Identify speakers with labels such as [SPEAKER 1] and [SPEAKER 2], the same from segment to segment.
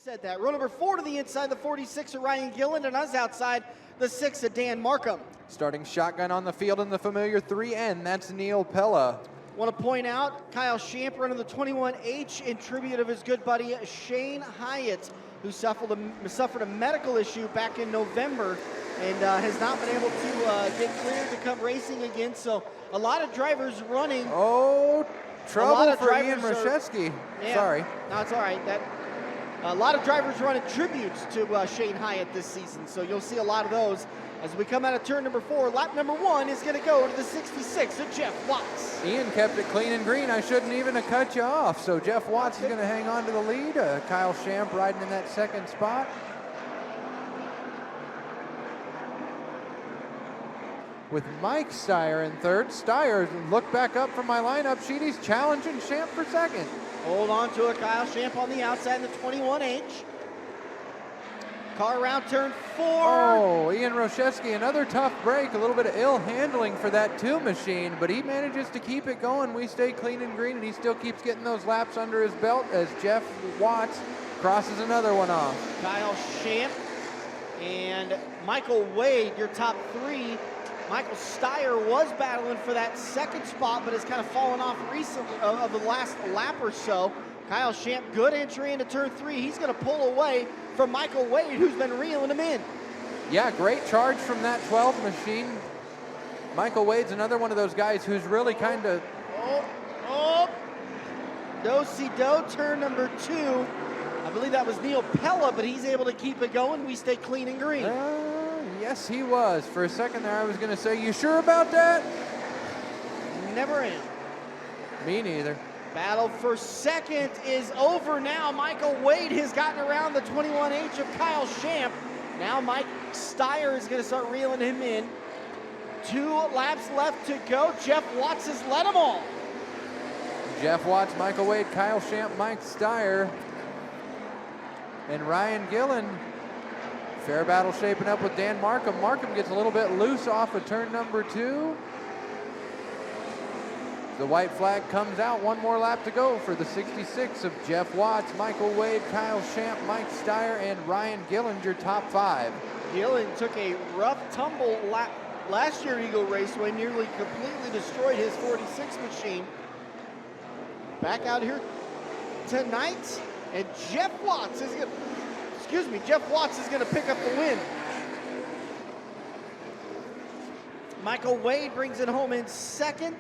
[SPEAKER 1] Said that. Row number 4 to the inside, the 46 of Ryan Gilland, and us outside, the 6 of Dan Markham.
[SPEAKER 2] Starting shotgun on the field in the familiar 3N, that's Neil Pella.
[SPEAKER 1] Want to point out Kyle Shamp running the 21H in tribute of his good buddy Shane Hyatt, who suffered a medical issue back in November and has not been able to get cleared to come racing again. So a lot of drivers running.
[SPEAKER 2] Oh, trouble for Ian Rashevsky.
[SPEAKER 1] Yeah,
[SPEAKER 2] sorry.
[SPEAKER 1] No, it's all right. A lot of drivers running tributes to Shane Hyatt this season, so you'll see a lot of those. As we come out of turn number 4, lap number 1 is going to go to the 66 of Jeff Watts.
[SPEAKER 2] Ian kept it clean and green. I shouldn't even have cut you off. So Jeff Watts is going to hang on to the lead. Kyle Shamp riding in that second spot. With Mike Steyer in third. Steyer, look back up from my lineup sheet. He's challenging Shamp for second.
[SPEAKER 1] Hold on to it, Kyle Shamp on the outside in the 21H. Car around turn 4.
[SPEAKER 2] Oh, Ian Rashevsky, another tough break. A little bit of ill handling for that 2 machine, but he manages to keep it going. We stay clean and green, and he still keeps getting those laps under his belt as Jeff Watts crosses another one off.
[SPEAKER 1] Kyle Shamp and Michael Wade, your top 3. Michael Steyer was battling for that second spot, but has kind of fallen off recently of the last lap or so. Kyle Shamp, good entry into turn 3. He's going to pull away from Michael Wade, who's been reeling him in.
[SPEAKER 2] Yeah, great charge from that 12 machine. Michael Wade's another one of those guys who's really kind of...
[SPEAKER 1] Do-si-do, turn number 2. I believe that was Neil Pella, but he's able to keep it going. We stay clean and green.
[SPEAKER 2] Yes, he was. For a second there, I was going to say, you sure about that?
[SPEAKER 1] Never am.
[SPEAKER 2] Me neither.
[SPEAKER 1] Battle for second is over now. Michael Wade has gotten around the 21H of Kyle Shamp. Now Mike Steyer is going to start reeling him in. 2 laps left to go. Jeff Watts has led them all.
[SPEAKER 2] Jeff Watts, Michael Wade, Kyle Shamp, Mike Steyer, and Ryan Gilland. Fair battle shaping up with Dan Markham. Markham gets a little bit loose off of turn number 2. The white flag comes out. 1 more lap to go for the 66 of Jeff Watts, Michael Wade, Kyle Shamp, Mike Steyer, and Ryan Gilland, your top 5.
[SPEAKER 1] Gilland took a rough tumble lap last year at Eagle Raceway, nearly completely destroyed his 46 machine. Back out here tonight, and Jeff Watts is going to pick up the win. Michael Wade brings it home in second.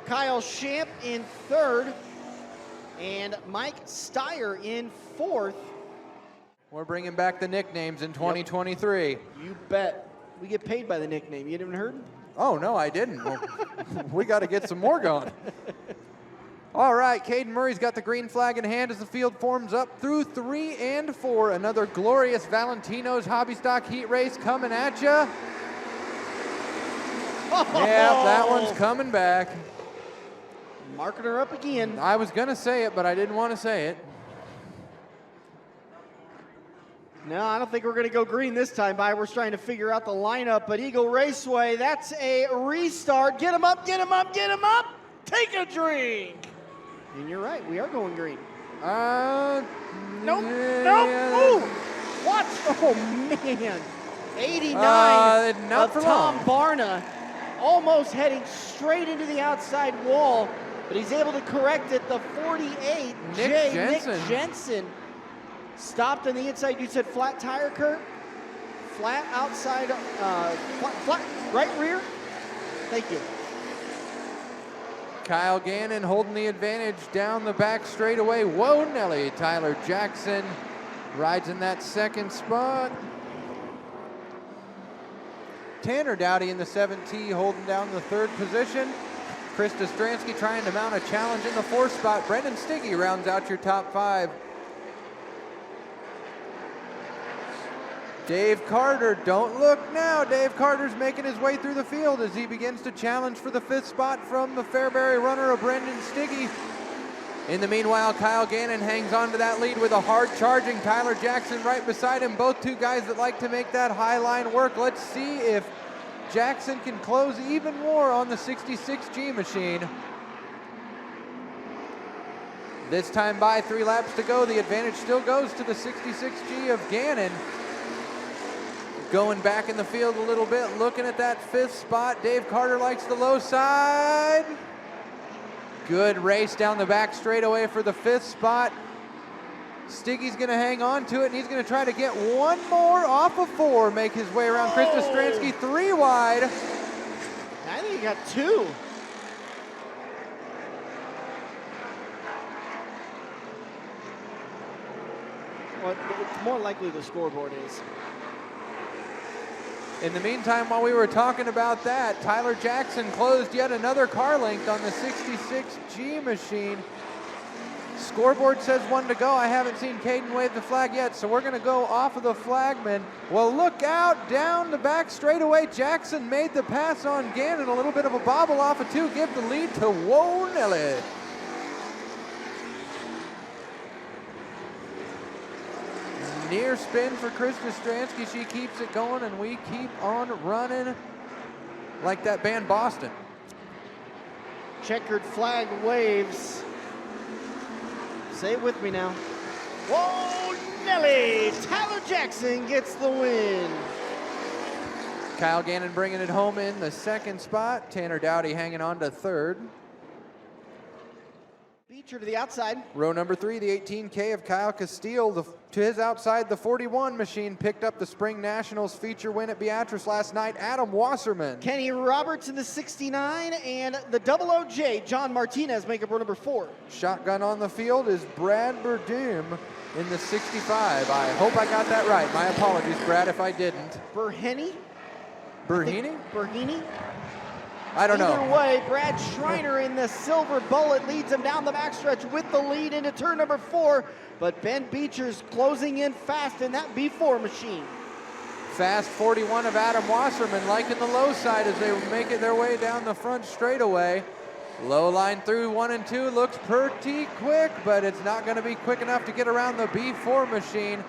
[SPEAKER 1] Kyle Shamp in third, and Mike Steyer in fourth.
[SPEAKER 2] We're bringing back the nicknames in 2023.
[SPEAKER 1] Yep. You bet. We get paid by the nickname. You didn't heard?
[SPEAKER 2] Oh, no, I didn't. Well, we got to get some more going. All right, Caden Murray's got the green flag in hand as the field forms up through 3 and 4. Another glorious Valentino's Hobby Stock heat race coming at you. Yeah, that one's coming back.
[SPEAKER 1] Marking her up again.
[SPEAKER 2] I was going to say it, but I didn't want to say it.
[SPEAKER 1] No, I don't think we're going to go green this time. We're trying to figure out the lineup, but Eagle Raceway, that's a restart. Get him up, get him up, get him up. Take a drink. And you're right, we are going green. Nope, ooh, what? Oh, man. 89 of Tom Barna, almost heading straight into the outside wall, but he's able to correct it. The 48, Nick Jensen, stopped on the inside. You said flat tire, Kurt? Flat outside, flat right rear? Thank you.
[SPEAKER 2] Kyle Gannon holding the advantage down the back straightaway. Whoa, Nelly. Tyler Jackson rides in that second spot. Tanner Dowdy in the 7T holding down the 3rd position. Krista Stransky trying to mount a challenge in the 4th spot. Brendan Stiggy rounds out your top 5. Dave Carter, don't look now. Dave Carter's making his way through the field as he begins to challenge for the 5th spot from the Fairbury runner of Brendan Stiggy. In the meanwhile, Kyle Gannon hangs on to that lead with a hard charging Tyler Jackson right beside him. Both 2 guys that like to make that high line work. Let's see if Jackson can close even more on the 66G machine. This time by 3 laps to go. The advantage still goes to the 66G of Gannon. Going back in the field a little bit, looking at that 5th spot. Dave Carter likes the low side. Good race down the back straightaway for the 5th spot. Stiggy's gonna hang on to it, and he's gonna try to get one more off of 4, make his way around Chris Stransky 3 wide.
[SPEAKER 1] I think he got 2. Well, it's more likely the scoreboard is.
[SPEAKER 2] In the meantime, while we were talking about that, Tyler Jackson closed yet another car length on the 66G machine. Scoreboard says 1 to go. I haven't seen Caden wave the flag yet, so we're going to go off of the flagman. Well, look out down the back straightaway. Jackson made the pass on Gannon. A little bit of a bobble off of 2. Give the lead to Whoa Nelly. Near spin for Krista Stransky. She keeps it going, and we keep on running like that band Boston.
[SPEAKER 1] Checkered flag waves. Say it with me now. Whoa, Nelly! Tyler Jackson gets the win.
[SPEAKER 2] Kyle Gannon bringing it home in the 2nd spot. Tanner Dowdy hanging on to 3rd.
[SPEAKER 1] Beecher to the outside.
[SPEAKER 2] Row number 3, the 18K of Kyle Castile. To his outside, the 41 machine picked up the Spring Nationals feature win at Beatrice last night. Adam Wasserman.
[SPEAKER 1] Kenny Roberts in the 69, and the 00J, John Martinez, make up row number 4.
[SPEAKER 2] Shotgun on the field is Brad Berdum in the 65. I hope I got that right. My apologies, Brad, if I didn't.
[SPEAKER 1] Berheny?
[SPEAKER 2] Berheny?
[SPEAKER 1] Berheny?
[SPEAKER 2] I don't know.
[SPEAKER 1] Either way, Brad Schreiner in the silver bullet leads him down the backstretch with the lead into turn number 4. But Ben Beecher's closing in fast in that B4 machine.
[SPEAKER 2] Fast 41 of Adam Wasserman liking the low side as they make it their way down the front straightaway. Low line through 1 and 2 looks pretty quick, but it's not going to be quick enough to get around the B4 machine.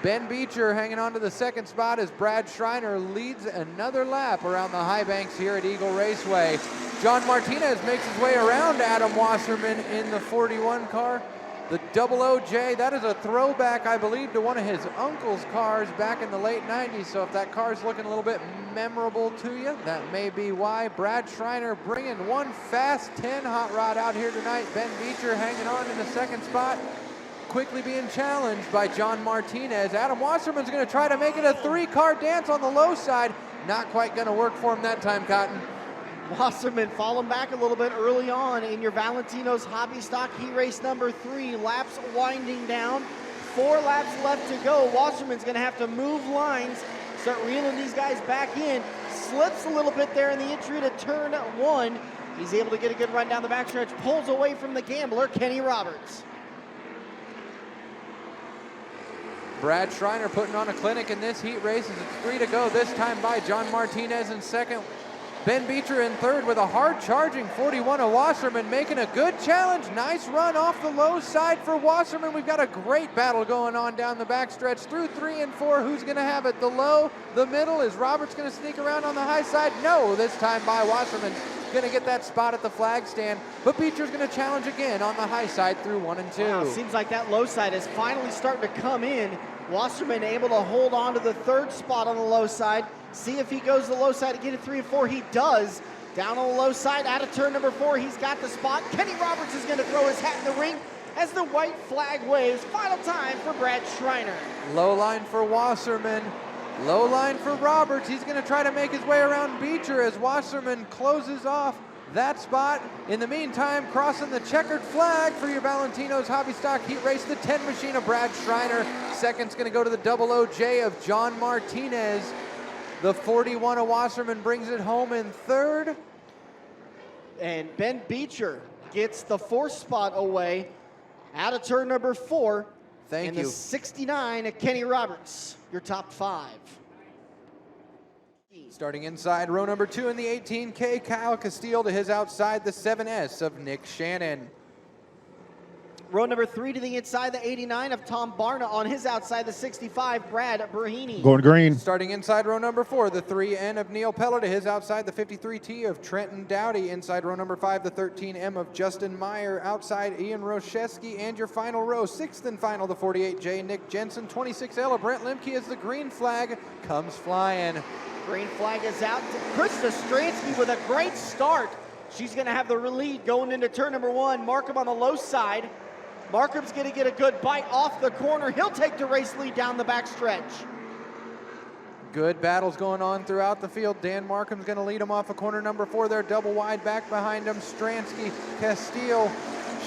[SPEAKER 2] Ben Beecher hanging on to the 2nd spot as Brad Schreiner leads another lap around the high banks here at Eagle Raceway. John Martinez makes his way around Adam Wasserman in the 41 car. The 00J, that is a throwback, I believe, to one of his uncle's cars back in the late 90s. So if that car's looking a little bit memorable to you, that may be why. Brad Schreiner bringing one fast 10 hot rod out here tonight. Ben Beecher hanging on in the 2nd spot. Quickly being challenged by John Martinez. Adam Wasserman's going to try to make it a 3-car dance on the low side. Not quite going to work for him that time, Cotton.
[SPEAKER 1] Wasserman falling back a little bit early on in your Valentino's Hobby Stock Heat Race number 3. Laps winding down. 4 laps left to go. Wasserman's going to have to move lines, start reeling these guys back in. Slips a little bit there in the entry to turn 1. He's able to get a good run down the backstretch. Pulls away from the gambler, Kenny Roberts.
[SPEAKER 2] Brad Schreiner putting on a clinic in this heat race as it's 3 to go. This time by John Martinez in 2nd. Ben Beecher in 3rd with a hard charging 41 of Wasserman making a good challenge. Nice run off the low side for Wasserman. We've got a great battle going on down the backstretch through 3 and 4. Who's going to have it? The low, the middle. Is Roberts going to sneak around on the high side? No, this time by Wasserman. Going to get that spot at the flag stand, but Beecher's going to challenge again on the high side through 1 and 2.
[SPEAKER 1] Wow, seems like that low side is finally starting to come in. Wasserman able to hold on to the 3rd spot on the low side. See if he goes to the low side again at 3 and 4. He does. Down on the low side, out of turn number 4, he's got the spot. Kenny Roberts is going to throw his hat in the ring as the white flag waves. Final time for Brad Schreiner.
[SPEAKER 2] Low line for Wasserman. Low line for Roberts. He's going to try to make his way around Beecher as Wasserman closes off that spot. In the meantime, crossing the checkered flag for your Valentino's Hobby Stock Heat Race, the 10 machine of Brad Schreiner. 2nd's going to go to the 00J of John Martinez. The 41 of Wasserman brings it home in 3rd.
[SPEAKER 1] And Ben Beecher gets the 4th spot away out of turn number 4.
[SPEAKER 2] Thank you.
[SPEAKER 1] And the 69 of Kenny Roberts, your top 5.
[SPEAKER 2] Starting inside row number 2 in the 18K, Kyle Castile to his outside, the 7S of Nick Shannon.
[SPEAKER 1] Row number 3 to the inside, the 89 of Tom Barna. On his outside, the 65, Brad Berhini.
[SPEAKER 3] Going green.
[SPEAKER 2] Starting inside row number 4, the 3N of Neil Pella. To his outside, the 53T of Trenton Dowdy. Inside row number 5, the 13M of Justin Meyer. Outside, Ian Roszewski. And your final row, 6th and final, the 48J, Nick Jensen. 26L of Brent Lemke as the green flag comes flying.
[SPEAKER 1] Green flag is out. Krista Stransky with a great start. She's going to have the lead going into turn number 1. Markham on the low side. Markham's going to get a good bite off the corner. He'll take the race lead down the backstretch.
[SPEAKER 2] Good battles going on throughout the field. Dan Markham's going to lead him off of corner number 4 there. Double wide back behind him. Stransky, Castile,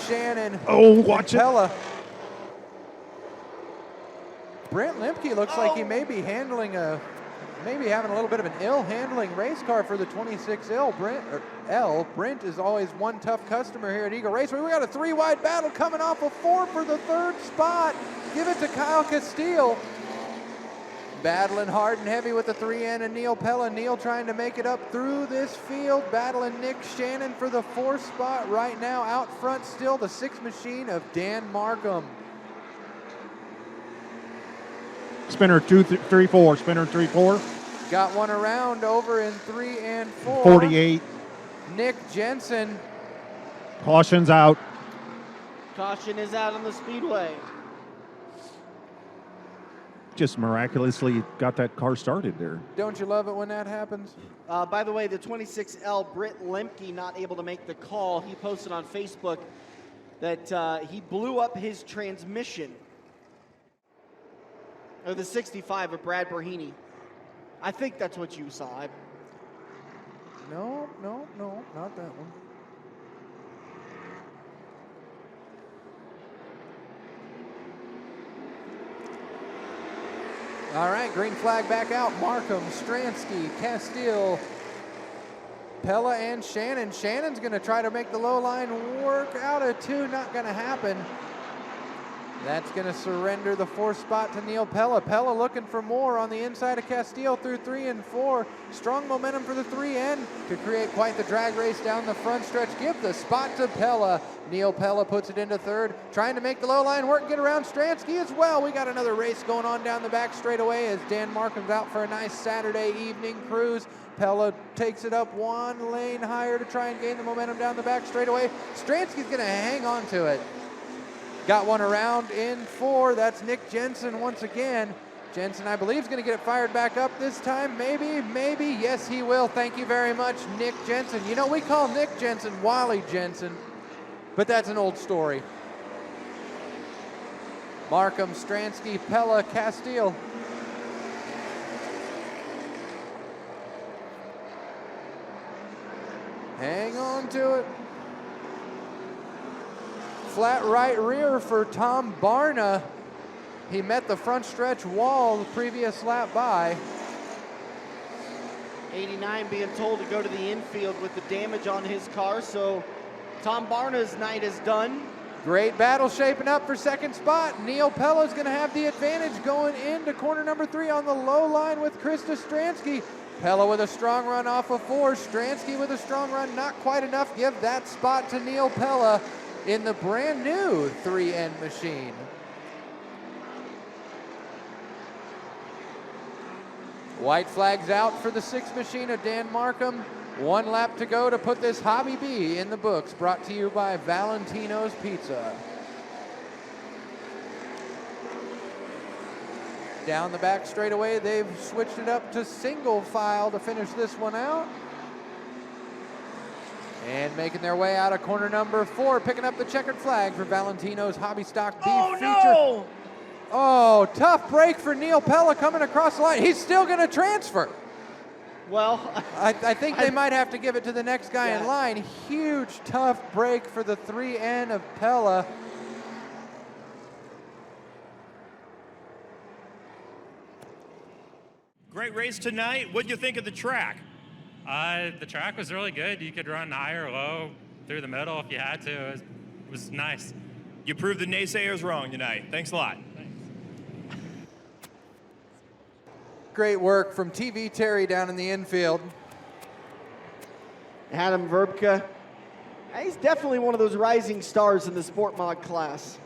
[SPEAKER 2] Shannon,
[SPEAKER 3] watch it.
[SPEAKER 2] Pella. Brent Lemke looks like he may be handling maybe having a little bit of an ill-handling race car for the 26L. Brent is always one tough customer here at Eagle Raceway. We got a 3-wide battle coming off of 4 for the 3rd spot. Give it to Kyle Castile. Battling hard and heavy with the 3N and Neil Pella. Neil trying to make it up through this field. Battling Nick Shannon for the 4th spot right now. Out front still the 6 machine of Dan Markham.
[SPEAKER 3] Spinner 2, 3, 4. Spinner 3, 4.
[SPEAKER 2] Got one around over in 3 and 4.
[SPEAKER 3] 48.
[SPEAKER 2] Nick Jensen.
[SPEAKER 3] Caution's out.
[SPEAKER 1] Caution is out on the speedway.
[SPEAKER 3] Just miraculously got that car started there.
[SPEAKER 2] Don't you love it when that happens?
[SPEAKER 1] By the way, the 26L, Britt Lemke, not able to make the call. He posted on Facebook that he blew up his transmission. Or the 65 of Brad Berhini. I think that's what you saw.
[SPEAKER 2] No, not that one. All right, green flag back out. Markham, Stransky, Castile, Pella, and Shannon. Shannon's going to try to make the low line work out of 2. Not going to happen. That's going to surrender the 4th spot to Neil Pella. Pella looking for more on the inside of Castile through 3 and 4. Strong momentum for the 3N to create quite the drag race down the front stretch. Give the spot to Pella. Neil Pella puts it into 3rd, trying to make the low line work and get around Stransky as well. We got another race going on down the back straightaway as Dan Markham's out for a nice Saturday evening cruise. Pella takes it up 1 lane higher to try and gain the momentum down the back straightaway. Stransky's going to hang on to it. Got one around in 4. That's Nick Jensen once again. Jensen, I believe, is going to get it fired back up this time. Maybe. Yes, he will. Thank you very much, Nick Jensen. You know, we call Nick Jensen Wally Jensen, but that's an old story. Markham, Stransky, Pella, Castile. Hang on to it. Flat right rear for Tom Barna. He met the front stretch wall the previous lap by.
[SPEAKER 1] 89 being told to go to the infield with the damage on his car, so Tom Barna's night is done.
[SPEAKER 2] Great battle shaping up for 2nd spot. Neil Pella's going to have the advantage going into corner number 3 on the low line with Krista Stransky. Pella with a strong run off of 4. Stransky with a strong run, not quite enough. Give that spot to Neil Pella in the brand new 3N machine. White flags out for the 6th machine of Dan Markham. 1 lap to go to put this Hobby B in the books. Brought to you by Valentino's Pizza. Down the back straightaway, they've switched it up to single file to finish this one out. And making their way out of corner number 4, picking up the checkered flag for Valentino's Hobby Stock Beef Feature.
[SPEAKER 1] No!
[SPEAKER 2] Oh, tough break for Neil Pella coming across the line. He's still going to transfer.
[SPEAKER 1] Well,
[SPEAKER 2] I think they might have to give it to the next guy in line. Huge, tough break for the 3N of Pella.
[SPEAKER 4] Great race tonight. What'd you think of the track?
[SPEAKER 5] The track was really good. You could run high or low through the middle if you had to. It was nice.
[SPEAKER 4] You proved the naysayers wrong tonight. Thanks a lot.
[SPEAKER 2] Great work from TV Terry down in the infield.
[SPEAKER 1] Adam Verbka He's definitely one of those rising stars in the sport mod class.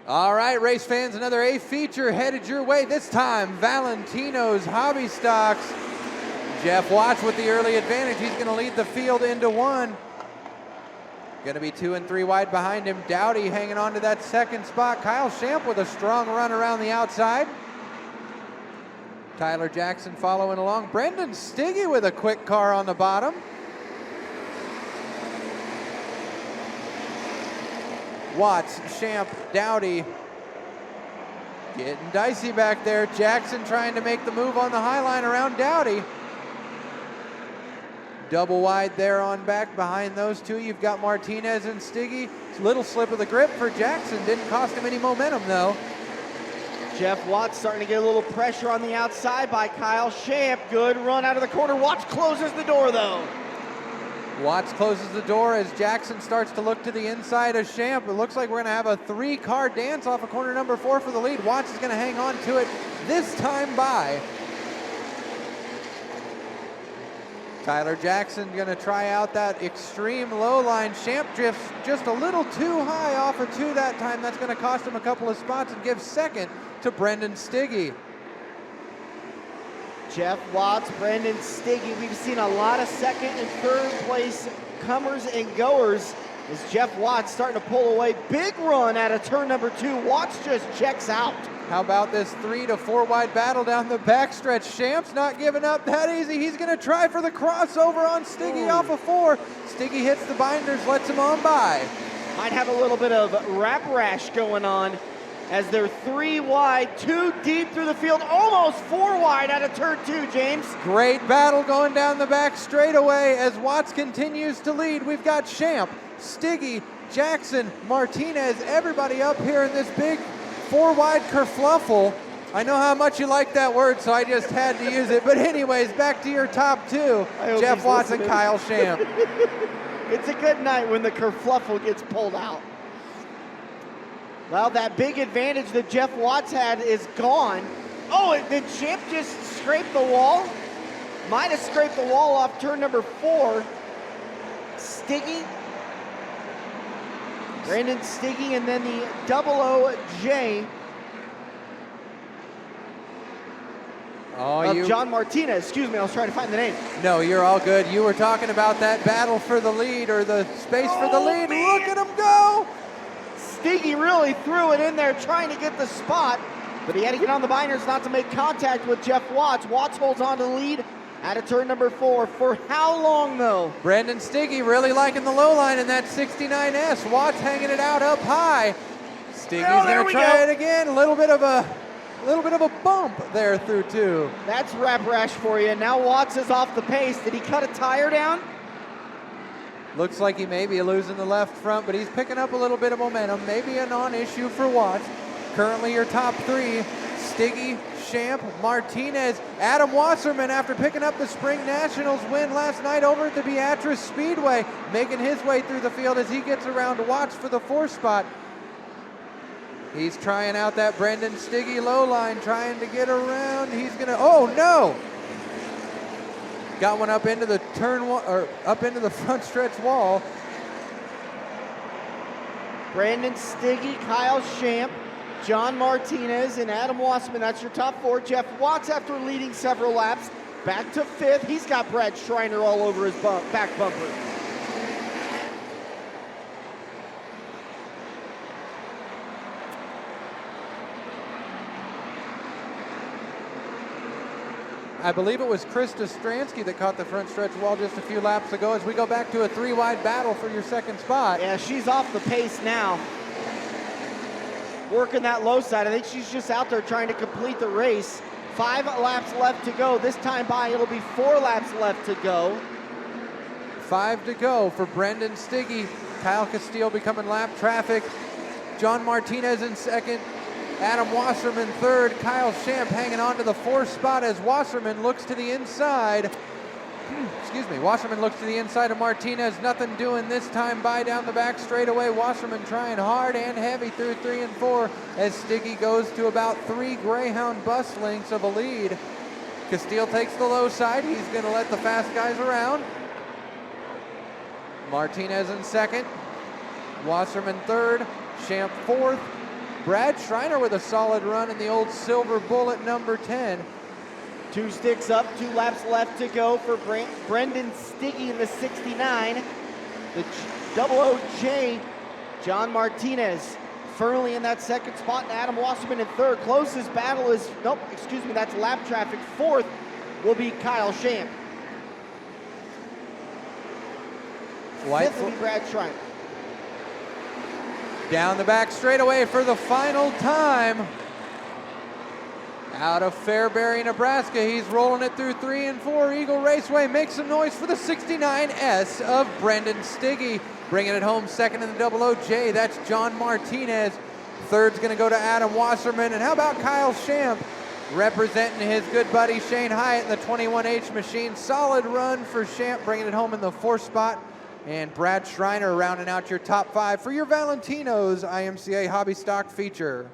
[SPEAKER 2] All right, race fans, another A feature headed your way. This time, Valentino's Hobby Stocks. Jeff Watts with the early advantage. He's going to lead the field into one. Going to be 2 and 3 wide behind him. Dowdy hanging on to that second spot. Kyle Shamp with a strong run around the outside. Tyler Jackson following along. Brendan Stiggy with a quick car on the bottom. Watts, Shamp, Dowdy getting dicey back there. Jackson trying to make the move on the high line around Dowdy. Double wide there on back behind those two. You've got Martinez and Stiggy. It's a little slip of the grip for Jackson. Didn't cost him any momentum though.
[SPEAKER 1] Jeff Watts starting to get a little pressure on the outside by Kyle Shamp. Good run out of the corner. Watts closes the door though.
[SPEAKER 2] Watts closes the door as Jackson starts to look to the inside of Shamp. It looks like we're going to have a 3-car dance off of corner number 4 for the lead. Watts is going to hang on to it this time by. Tyler Jackson going to try out that extreme low line. Shamp drifts just a little too high off of 2 that time. That's going to cost him a couple of spots and give second to Brendan Stiggy.
[SPEAKER 1] Jeff Watts, Brendan Stiggy. We've seen a lot of second and third place comers and goers as Jeff Watts starting to pull away. Big run out of turn number 2. Watts just checks out.
[SPEAKER 2] How about this 3 to 4 wide battle down the backstretch? Shamp's not giving up that easy. He's going to try for the crossover on Stiggy off of 4. Stiggy hits the binders, lets him on by.
[SPEAKER 1] Might have a little bit of wrap rash going on as they're 3 wide, 2 deep through the field, almost 4 wide out of turn 2, James.
[SPEAKER 2] Great battle going down the back straightaway as Watts continues to lead. We've got Shamp, Stiggy, Jackson, Martinez, everybody up here in this big 4-wide kerfluffle. I know how much you like that word, so I just had to use it. But anyways, back to your top 2, Jeff Watts and Kyle Shamp.
[SPEAKER 1] It's a good night when the kerfluffle gets pulled out. Well, that big advantage that Jeff Watts had is gone. Oh, did Shamp just scrape the wall? Might have scraped the wall off turn number 4. Stiggy. Brandon Stiggy, and then the 00J of John Martinez. Excuse me, I was trying to find the name.
[SPEAKER 2] No, you're all good. You were talking about that battle for the lead or the space for the lead.
[SPEAKER 1] Man.
[SPEAKER 2] Look at him go!
[SPEAKER 1] Stiggy really threw it in there trying to get the spot, but he had to get on the binders not to make contact with Jeff Watts. Watts holds on to the lead out of turn number 4. For how long though?
[SPEAKER 2] Brendan Stiggy really liking the low line in that 69S. Watts hanging it out up high. Stiggy's going to try it again. A little bit of a bump there through 2.
[SPEAKER 1] That's wrap rash for you. Now Watts is off the pace. Did he cut a tire down?
[SPEAKER 2] Looks like he may be losing the left front, but he's picking up a little bit of momentum. Maybe a non-issue for Watts. Currently your top 3, Stiggy, Shamp, Martinez, Adam Wasserman after picking up the Spring Nationals win last night over at the Beatrice Speedway, making his way through the field as he gets around to Watts for the 4th spot. He's trying out that Brendan Stiggy low line, trying to get around. He's gonna, oh no! Got one up into the up into the front stretch wall.
[SPEAKER 1] Brandon Stiggy, Kyle Shamp, John Martinez, and Adam Wasserman. That's your top 4. Jeff Watts, after leading several laps, back to 5th. He's got Brad Schreiner all over his back bumper.
[SPEAKER 2] I believe it was Krista Stransky that caught the front stretch wall just a few laps ago as we go back to a 3-wide battle for your 2nd spot.
[SPEAKER 1] Yeah, she's off the pace now. Working that low side. I think she's just out there trying to complete the race. 5 laps left to go. This time by, it'll be 4 laps left to go.
[SPEAKER 2] 5 to go for Brendan Stiggy. Kyle Castile becoming lap traffic. John Martinez in 2nd. Adam Wasserman 3rd. Kyle Shamp hanging on to the 4th spot as Wasserman looks to the inside. Wasserman looks to the inside of Martinez. Nothing doing this time by down the back straightaway. Wasserman trying hard and heavy through 3 and 4 as Stiggy goes to about 3 Greyhound bus lengths of a lead. Castile takes the low side. He's going to let the fast guys around. Martinez in second. Wasserman third. Champ fourth. Brad Schreiner with a solid run in the old Silver Bullet number 10.
[SPEAKER 1] 2 sticks up, 2 laps left to go for Brendan Stiggy in the 69. The 00J, John Martinez, firmly in that second spot, and Adam Wasserman in third. Closest battle is, nope, excuse me, that's lap traffic. Fourth will be Kyle Champ. Fifth will be Brad Schreiner.
[SPEAKER 2] Down the back straightaway for the final time. Out of Fairbury, Nebraska, he's rolling it through 3 and 4. Eagle Raceway makes some noise for the 69S of Brendan Stiggy. Bringing it home second in the 00J, that's John Martinez. Third's gonna go to Adam Wasserman. And how about Kyle Champ representing his good buddy Shane Hyatt in the 21H machine. Solid run for Champ, bringing it home in the 4th spot. And Brad Schreiner rounding out your top 5 for your Valentino's IMCA Hobby Stock feature.